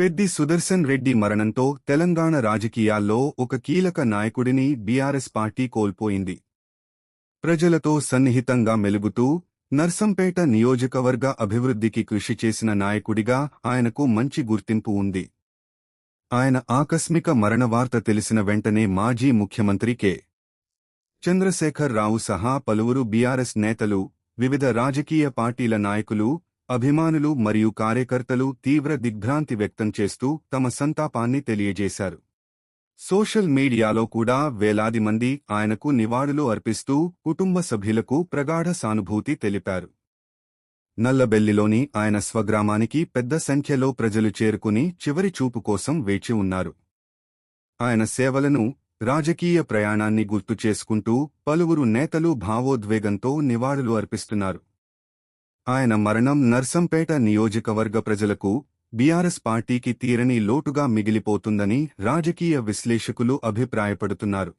పెద్ది సుదర్శన్ రెడ్డి మరణంతో తెలంగాణ రాజకీయాల్లో ఒక కీలక నాయకుడిని బీఆర్ఎస్ పార్టీ కోల్పోయింది. ప్రజలతో సన్నిహితంగా మెలుగుతూ నర్సంపేట నియోజకవర్గ అభివృద్ధికి కృషి చేసిన నాయకుడిగా ఆయనకు మంచి గుర్తింపు ఉంది. ఆయన ఆకస్మిక మరణ వార్త తెలిసిన వెంటనే మాజీ ముఖ్యమంత్రి కె. చంద్రశేఖర్ రావు సహా పలువురు బీఆర్ఎస్ నేతలు, వివిధ రాజకీయ పార్టీల నాయకులు, అభిమానులు మరియు కార్యకర్తలు తీవ్ర దిగ్భ్రాంతి వ్యక్తం చేస్తూ తమ సంతాపాన్ని తెలియజేశారు. సోషల్ మీడియాలో కూడా వేలాది మంది ఆయనకు నివాళులు అర్పిస్తూ కుటుంబ సభ్యులకు ప్రగాఢ సానుభూతి తెలిపారు. నల్లబెల్లిలోని ఆయన స్వగ్రామానికి పెద్ద సంఖ్యలో ప్రజలు చేరుకుని చివరి చూపు కోసం వేచి ఉన్నారు. ఆయన సేవలను, రాజకీయ ప్రయాణాన్ని గుర్తు చేసుకుంటూ పలువురు నేతలు భావోద్వేగంతో నివాళులు అర్పిస్తున్నారు. ఆయన మరణం నర్సంపేట నియోజకవర్గ ప్రజలకు, బీఆర్ఎస్ పార్టీకి తీరని లోటుగా మిగిలిపోతుందని రాజకీయ విశ్లేషకులు అభిప్రాయపడుతున్నారు.